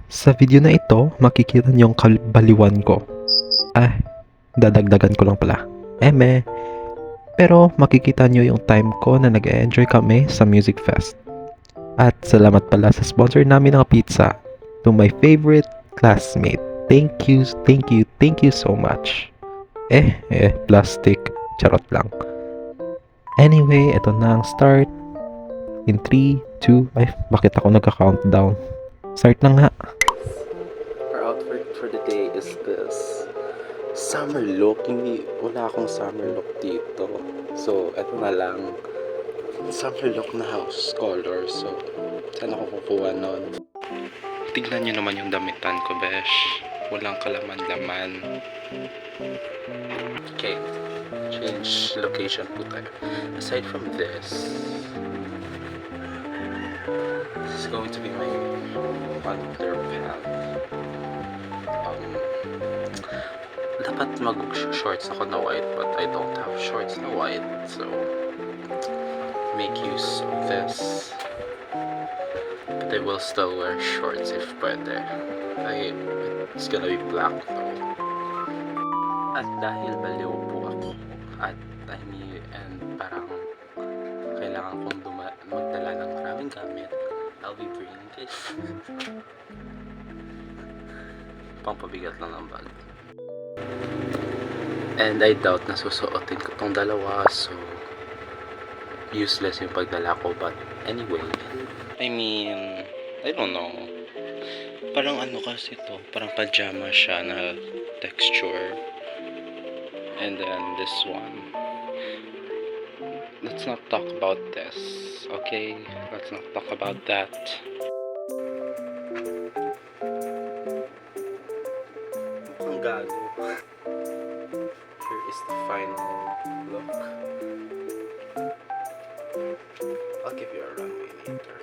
Sa video na ito, makikita niyo ang kabaliwan ko. Dadagdagan ko lang pala. Pero makikita niyo yung time ko na nag-enjoy kami sa Music Fest. At salamat pala sa sponsor namin ng pizza, to my favorite classmate. Thank you so much. Plastic. Charot lang. Anyway, ito na ang start. In 3, 2, bakit ako nagka-countdown? Start na nga. Our outfit for the day is this summer look. Wala akong summer look dito. So, eto na lang. Summer look na house color. So, saan ako kukuha nun? Tignan nyo naman yung damitan ko, besh. Walang kalaman-laman. Okay. Change location po tayo. Aside from this is going to be my underpants. Dapat mag-shorts ako na white, but I don't have shorts na white, so make use of this. But I will still wear shorts if pwede. It's gonna be black though. At dahil baliw po ako, and parang kailangan kong magdala ng maraming gamit, I'll be bringing this. Pampabigat lang ng bag. And I doubt na susuotin ko tong dalawa, so useless yung pagdala ko. But anyway, I don't know. Parang ano kasi to, parang pajama siya na texture. And then this one. Let's not talk about this, okay? Let's not talk about that. Mukhang gago. Here is the final look. I'll give you a runway later.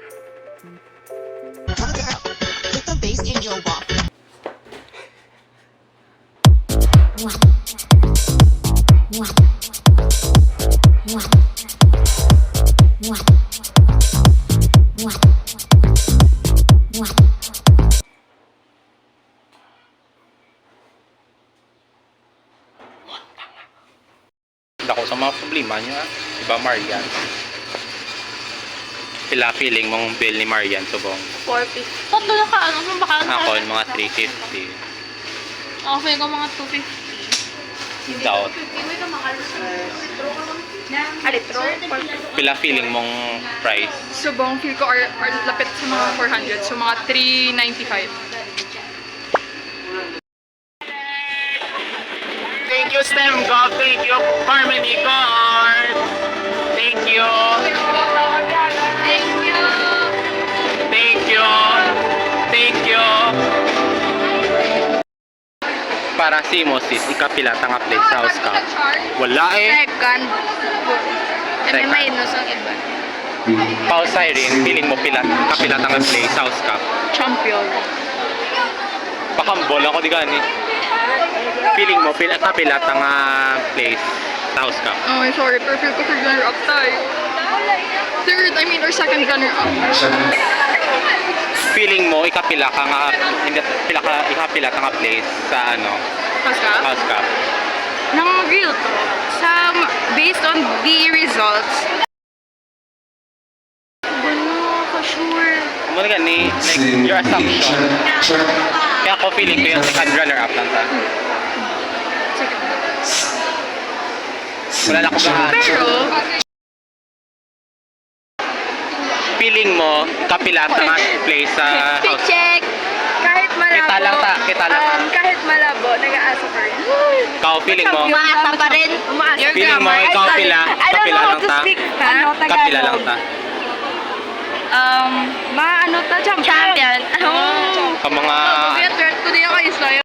Put the bass in your walk. Ako sa mga problema niya, diba Marian? Pila feeling mong bill ni Marian subong? 450. Tatlo na ka, ano baka? Ako, mga 350. Ako feeling ko mga 250. Doubt. Alitro? Pila feeling mong price? Subong feel ko or lapit sa mga 400. So mga 395. Thank you, STEM Golf. Thank you, Harmony Card. Thank you. Thank you! Thank you. Thank you. Para si Moses, ikapila nga place sa house ka. Wala eh. Second. May Second. minus ang iba. Pause siren, feeling mo kapila nga place sa house ka. Champion. Pakambol ako di gani. Feeling mo kapila nga place sa house ka. Oh, sorry. Pero feel ko third runner-up tayo. Or second runner-up. Feeling mo ikapila ka nga ikapila ka nga place sa House ka? house ka. Nang real to. Based on the results. Ano ako sure. Ano gani, like your assumption. Kaya ako feeling ko yung second runner-up lang ta. Wala na ko gahan. Pero, Feeling mo kapila nga place sa house. check. Kahit malabo. Kita lang ta. Kahit malabo, nag-aasa pa rin. Ikaw feeling mo Umaasa pa rin. Umaasa. feeling mo ikaw kapila lang ta. Kapila lang ta. Maano ta? Champion. Ka mga Threat ko din ako isa.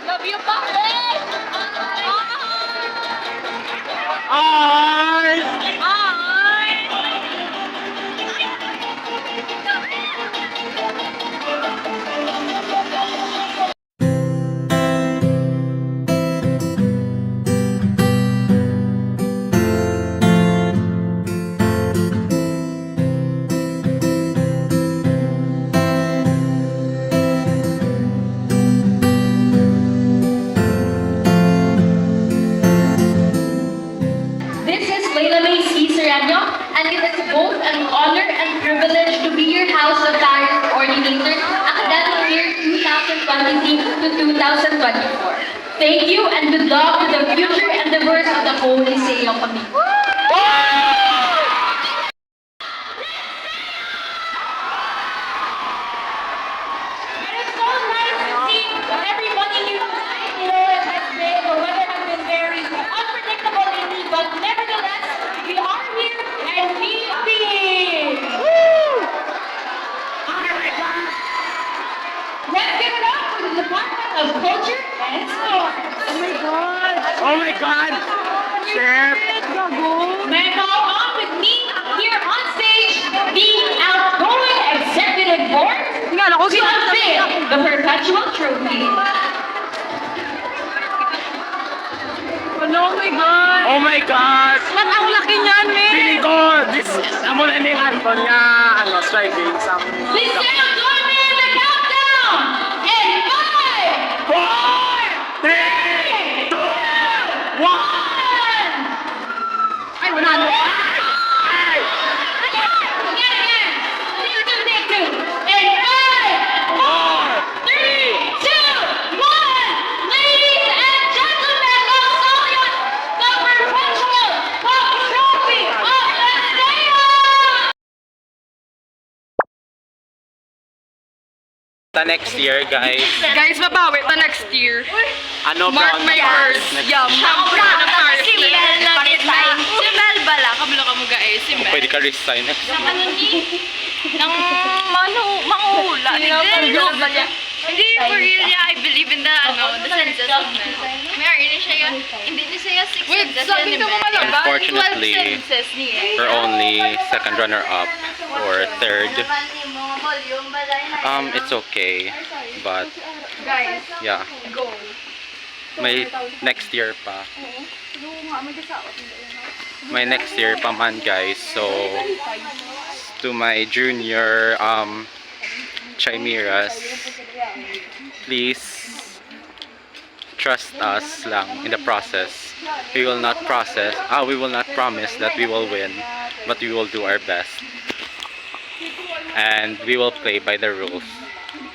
Love you, Pare! This is Layla May C. Serrano, and it is both an honor and privilege to be your House of Tires Coordinator, academic year 2023 to 2024. Thank you and good luck to the future endeavors of the Holy Liceo Committee. It is so nice to see everybody here tonight. You know, it has been, the weather has been very unpredictable lately, but nevertheless, we are here and we sing. Let's give it up for the Department of Culture and Sports. Oh my God! Chef! May I call on with me here on stage the outgoing executive board to unveil the perpetual trophy. Oh my God! Ba't ang laki niyan, Feeling ko, this is, amo na ni Anton nga, striking sa Please now join me in the countdown! In 5, 4, 3, Ay, wala na. Again. Take two. In 5, 4, 3, 2, 1. Ladies and gentlemen, of Solian, the perpetual top trophy of the stadium. The next year, guys. Guys, babawi ta next year. Ano Mark my words. Yeah, Ako Brown na, na Paris. si Mel na kita. Si Mel bala, kabalo ka mo guys, si Mel. Pwede ka resign. Ano ni? Nang manguhula. Hindi, for real, yeah, I believe in the senses of Mel. May ini siya yung, hindi ni siya 6 Wait, senses sabi ni ka mo Mel. malaban? 12 Unfortunately, senses niya. we're only second runner-up or third. It's okay, but Guys, yeah, go. may next year pa. May next year pa man, guys. So to my junior Chimeras, please trust us lang in the process. We will not promise that we will win, but we will do our best. And we will play by the rules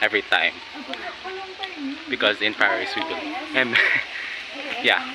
every time. Because in Paris we will. And yeah.